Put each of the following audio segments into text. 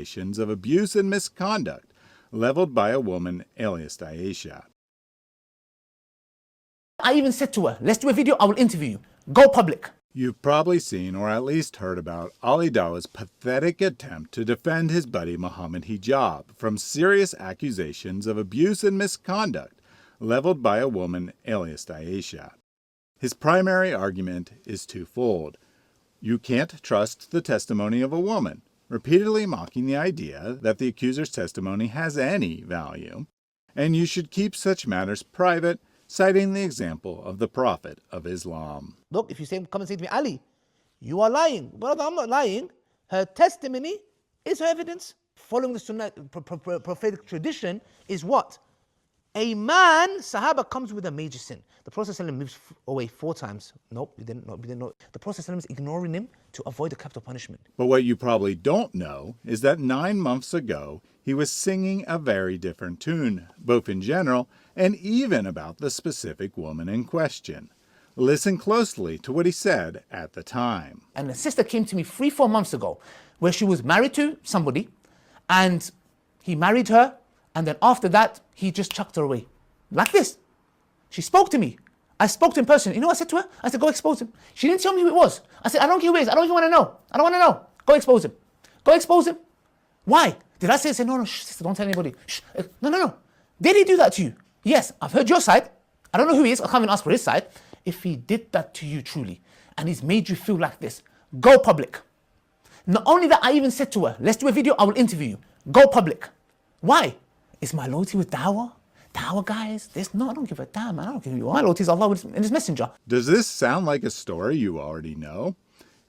accusations of abuse and misconduct leveled by a woman alias Aisha. I even said to her, let's do a video, I will interview you. Go public. You've probably seen or at least heard about Ali Dawah's pathetic attempt to defend his buddy Muhammad Hijab from serious accusations of abuse and misconduct leveled by a woman alias Aisha. His primary argument is twofold. You can't trust the testimony of a woman, repeatedly mocking the idea that the accuser's testimony has any value, and you should keep such matters private, citing the example of the Prophet of Islam. Look, if you come and say to me, Ali, you are lying. Brother, I'm not lying. Her testimony is her evidence. Following the Sunnah prophetic tradition is what? A man, Sahaba, comes with a major sin. The Prophet ﷺ moves away 4 times. Nope, we didn't know. The Prophet ﷺ is ignoring him to avoid the capital punishment. But what you probably don't know is that 9 months ago, he was singing a very different tune, both in general and even about the specific woman in question. Listen closely to what he said at the time. And a sister came to me 3-4 months ago where she was married to somebody and he married her, and then after that, he just chucked her away. Like this. She spoke to me. I spoke to him personally. You know what I said to her? I said, go expose him. She didn't tell me who it was. I said, I don't care who it is. I don't even want to know. I don't want to know. Go expose him. Go expose him. Why? Did I say, no, shh, sister, don't tell anybody. Shh. No. Did he do that to you? Yes, I've heard your side. I don't know who he is. I can't even ask for his side. If he did that to you truly, and he's made you feel like this, go public. Not only that, I even said to her, let's do a video, I will interview you. Go public. Why? Is my loyalty with Dawah? Dawah guys, I don't give a damn, man. I don't care who you are. My loyalty is Allah and His Messenger. Does this sound like a story you already know?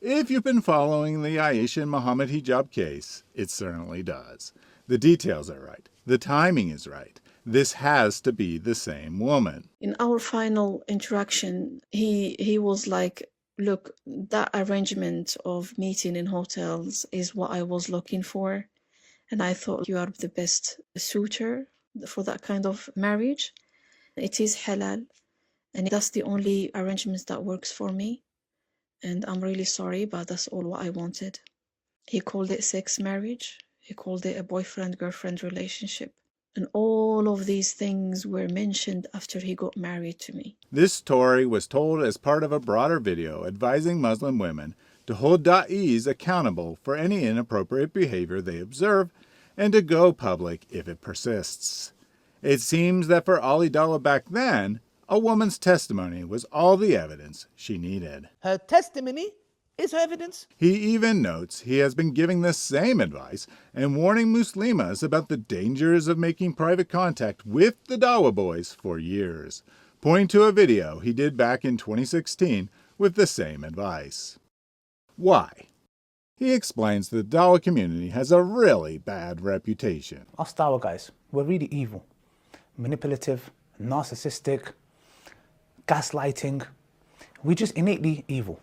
If you've been following the Aisha and Muhammad Hijab case, it certainly does. The details are right. The timing is right. This has to be the same woman. In our final interaction, he was like, look, that arrangement of meeting in hotels is what I was looking for. And I thought you are the best suitor for that kind of marriage. It is halal. And that's the only arrangement that works for me. And I'm really sorry, but that's all what I wanted. He called it sex marriage. He called it a boyfriend-girlfriend relationship. And all of these things were mentioned after he got married to me. This story was told as part of a broader video advising Muslim women to hold da'is accountable for any inappropriate behavior they observe and to go public if it persists. It seems that for Ali Dawah back then, a woman's testimony was all the evidence she needed. Her testimony is her evidence. He even notes he has been giving the same advice and warning Muslimas about the dangers of making private contact with the Dawah boys for years, pointing to a video he did back in 2016 with the same advice. Why? He explains the Dawah community has a really bad reputation. Us Dawah guys, we're really evil, manipulative, narcissistic, gaslighting. We're just innately evil.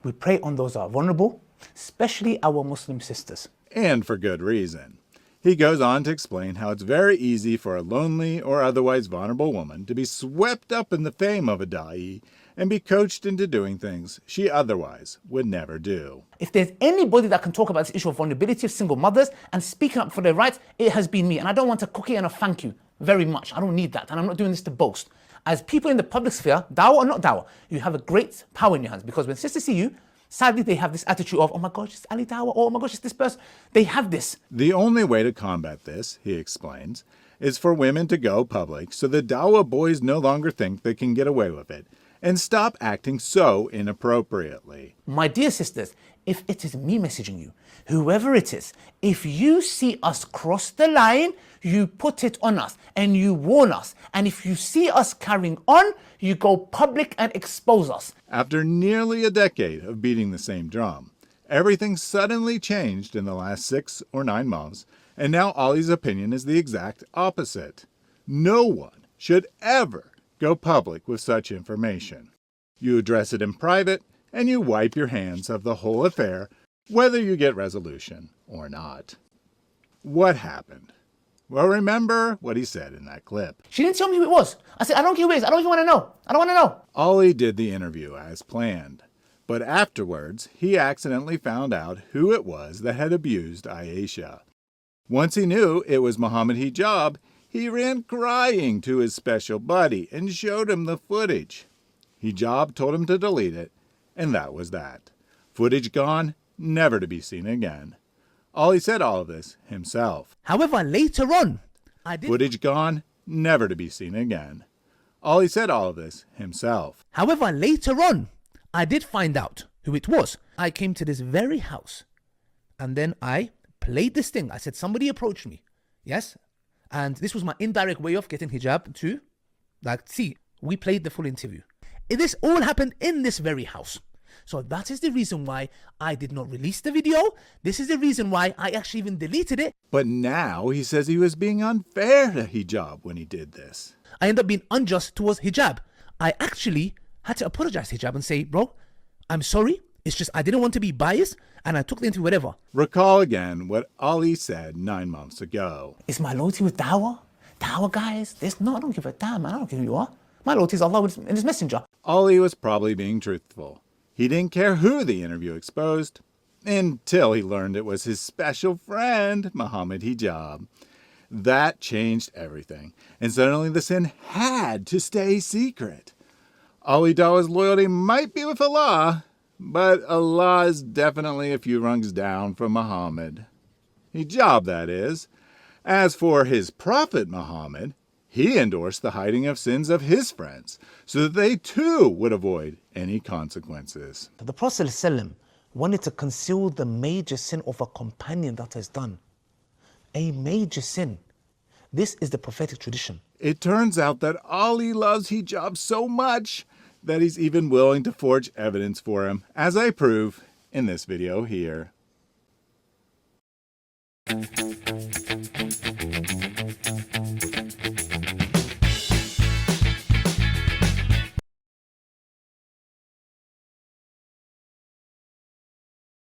We prey on those that are vulnerable, especially our Muslim sisters. And for good reason. He goes on to explain how it's very easy for a lonely or otherwise vulnerable woman to be swept up in the fame of a da'i and be coached into doing things she otherwise would never do. If there's anybody that can talk about this issue of vulnerability of single mothers and speaking up for their rights, it has been me. And I don't want a cookie and a thank you very much. I don't need that. And I'm not doing this to boast. As people in the public sphere, Dawah or not Dawah, you have a great power in your hands, because when sisters see you, sadly they have this attitude of, oh my gosh, it's Ali Dawah, oh my gosh, it's this person. They have this. The only way to combat this, he explains, is for women to go public so the Dawah boys no longer think they can get away with it and stop acting so inappropriately. My dear sisters, if it is me messaging you, whoever it is, if you see us cross the line, you put it on us and you warn us. And if you see us carrying on, you go public and expose us. After nearly a decade of beating the same drum, everything suddenly changed in the last 6 or 9 months, and now Ali's opinion is the exact opposite. No one should ever go public with such information. You address it in private, and you wipe your hands of the whole affair, whether you get resolution or not. What happened? Well, remember what he said in that clip. She didn't tell me who it was. I said, I don't care who it is. I don't even want to know. I don't want to know. Ali did the interview as planned, but afterwards, he accidentally found out who it was that had abused Aisha. Once he knew it was Muhammad Hijab, he ran crying to his special buddy and showed him the footage. Hijab told him to delete it, and that was that. Footage gone, never to be seen again. Ollie said all of this himself. However, later on, I did... Footage gone, never to be seen again. Ollie said all of this himself. However, later on, I did find out who it was. I came to this very house, and then I played this thing. I said, somebody approached me. Yes? And this was my indirect way of getting Hijab to, see, we played the full interview. This all happened in this very house. So that is the reason why I did not release the video. This is the reason why I actually even deleted it. But now he says he was being unfair to Hijab when he did this. I ended up being unjust towards Hijab. I actually had to apologize to Hijab and say, bro, I'm sorry. It's just I didn't want to be biased and I took the interview, whatever. Recall again what Ali said 9 months ago. Is my loyalty with Dawah? Dawah, guys, I don't give a damn, man. I don't care who you are. My loyalty is Allah and His Messenger. Ali was probably being truthful. He didn't care who the interview exposed, until he learned it was his special friend, Muhammad Hijab. That changed everything, and suddenly the sin had to stay secret. Ali Dawah's loyalty might be with Allah, but Allah is definitely a few rungs down from Muhammad. Hijab, that is. As for his prophet Muhammad, he endorsed the hiding of sins of his friends, so that they too would avoid any consequences. The Prophet ﷺ wanted to conceal the major sin of a companion that has done. A major sin. This is the prophetic tradition. It turns out that Ali loves Hijab so much that he's even willing to forge evidence for him, as I prove in this video here.